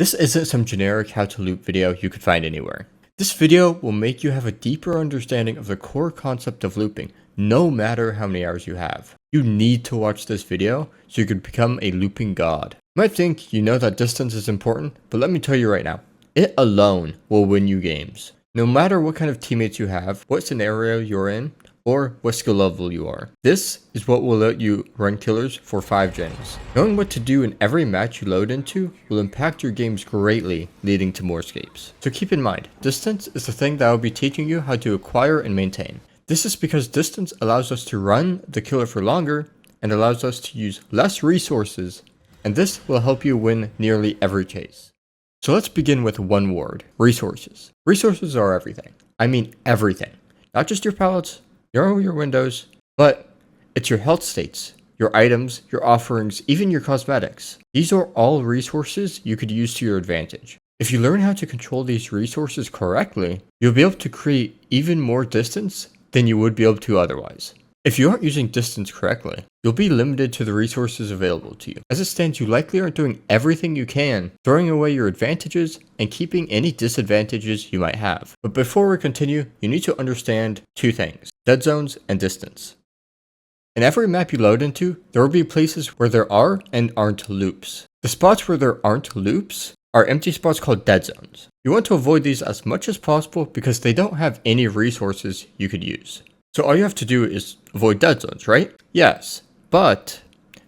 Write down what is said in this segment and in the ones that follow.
This isn't some generic how to loop video you could find anywhere. This video will make you have a deeper understanding of the core concept of looping, no matter how many hours you have. You need to watch this video so you can become a looping god. You might think you know that distance is important, but let me tell you right now, it alone will win you games. No matter what kind of teammates you have, what scenario you're in, or what skill level you are. This is what will let you run killers for 5 gens. Knowing what to do in every match you load into will impact your games greatly, leading to more escapes. So keep in mind, distance is the thing that will be teaching you how to acquire and maintain. This is because distance allows us to run the killer for longer and allows us to use less resources, and this will help you win nearly every chase. So let's begin with one word, resources. Resources are everything. I mean everything. Not just your pallets, your windows, but it's your health states, your items, your offerings, even your cosmetics. These are all resources you could use to your advantage. If you learn how to control these resources correctly, you'll be able to create even more distance than you would be able to otherwise. If you aren't using distance correctly, you'll be limited to the resources available to you. As it stands, you likely aren't doing everything you can, throwing away your advantages and keeping any disadvantages you might have. But before we continue, you need to understand 2 things, dead zones and distance. In every map you load into, there will be places where there are and aren't loops. The spots where there aren't loops are empty spots called dead zones. You want to avoid these as much as possible because they don't have any resources you could use. So all you have to do is avoid dead zones, right? Yes, but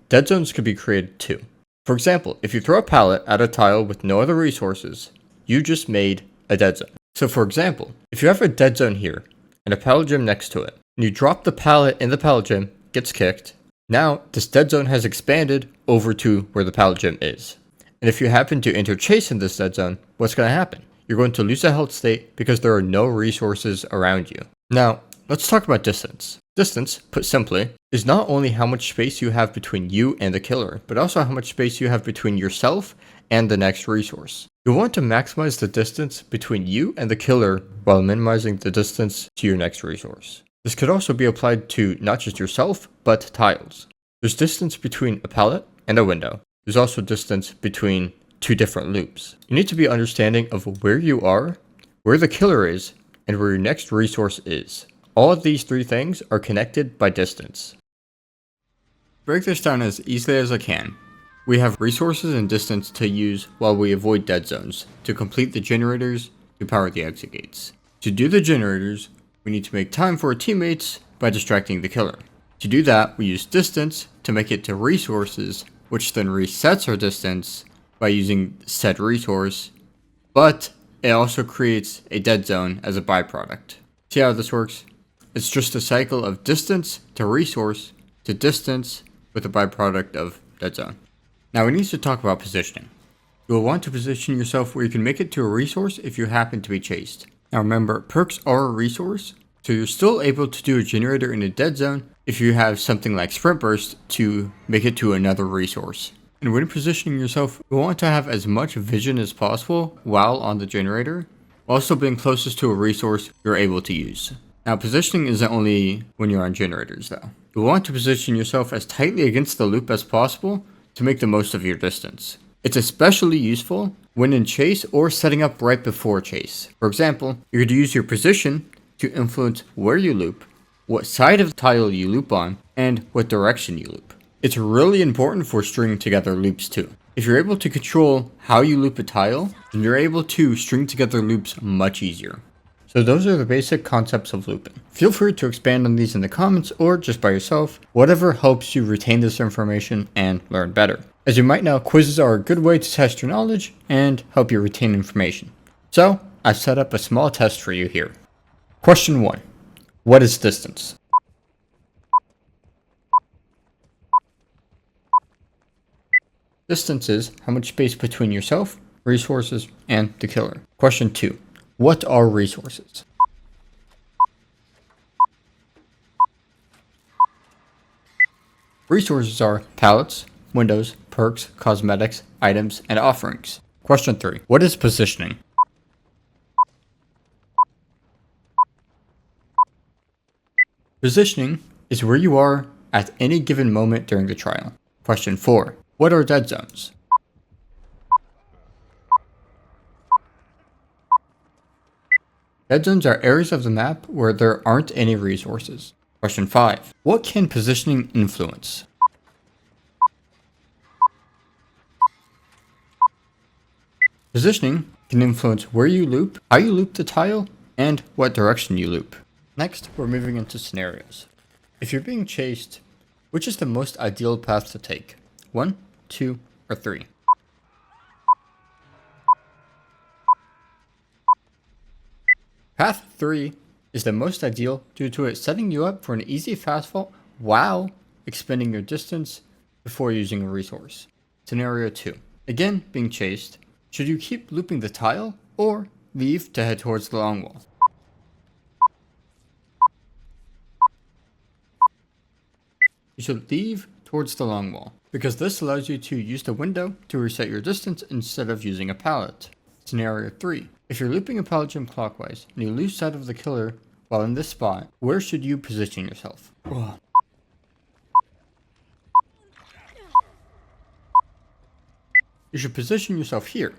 dead zones could be created too. For example, if you throw a pallet at a tile with no other resources, you just made a dead zone. So for example, if you have a dead zone here and a pallet gem next to it, and you drop the pallet in the pallet gem, gets kicked, now this dead zone has expanded over to where the pallet gem is. And if you happen to enter chase in this dead zone, what's going to happen? You're going to lose a health state because there are no resources around you. Now, let's talk about distance. Distance, put simply, is not only how much space you have between you and the killer, but also how much space you have between yourself and the next resource. You'll want to maximize the distance between you and the killer while minimizing the distance to your next resource. This could also be applied to not just yourself, but tiles. There's distance between a pallet and a window. There's also distance between 2 different loops. You need to be understanding of where you are, where the killer is, and where your next resource is. All of these 3 things are connected by distance. Break this down as easily as I can. We have resources and distance to use while we avoid dead zones, to complete the generators, to power the exit gates. To do the generators, we need to make time for our teammates by distracting the killer. To do that, we use distance to make it to resources, which then resets our distance by using said resource, but it also creates a dead zone as a byproduct. See how this works? It's just a cycle of distance to resource to distance with a byproduct of dead zone. Now we need to talk about positioning. You will want to position yourself where you can make it to a resource if you happen to be chased. Now remember, perks are a resource, so you're still able to do a generator in a dead zone if you have something like sprint burst to make it to another resource. And when positioning yourself, you want to have as much vision as possible while on the generator, while also being closest to a resource you're able to use. Now positioning isn't only when you're on generators though. You'll want to position yourself as tightly against the loop as possible to make the most of your distance. It's especially useful when in chase or setting up right before chase. For example, you're going to use your position to influence where you loop, what side of the tile you loop on, and what direction you loop. It's really important for stringing together loops too. If you're able to control how you loop a tile, then you're able to string together loops much easier. So those are the basic concepts of looping. Feel free to expand on these in the comments or just by yourself, whatever helps you retain this information and learn better. As you might know, quizzes are a good way to test your knowledge and help you retain information. So I've set up a small test for you here. Question 1. What is distance? Distance is how much space between yourself, resources, and the killer. Question 2. What are resources? Resources are pallets, windows, perks, cosmetics, items, and offerings. Question 3. What is positioning? Positioning is where you are at any given moment during the trial. Question 4. What are dead zones? Dead zones are areas of the map where there aren't any resources. Question 5. What can positioning influence? Positioning can influence where you loop, how you loop the tile, and what direction you loop. Next, we're moving into scenarios. If you're being chased, which is the most ideal path to take? 1, 2, or 3? Path 3 is the most ideal due to it setting you up for an easy fast fall while expending your distance before using a resource. Scenario 2. Again, being chased. Should you keep looping the tile or leave to head towards the long wall? You should leave towards the long wall, because this allows you to use the window to reset your distance instead of using a pallet. Scenario 3. If you're looping a pallet jump clockwise and you lose sight of the killer while in this spot, where should you position yourself? Ugh. You should position yourself here,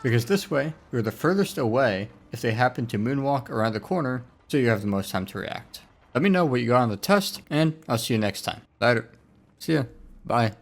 because this way you're the furthest away if they happen to moonwalk around the corner, so you have the most time to react. Let me know what you got on the test, and I'll see you next time. Later. See ya. Bye.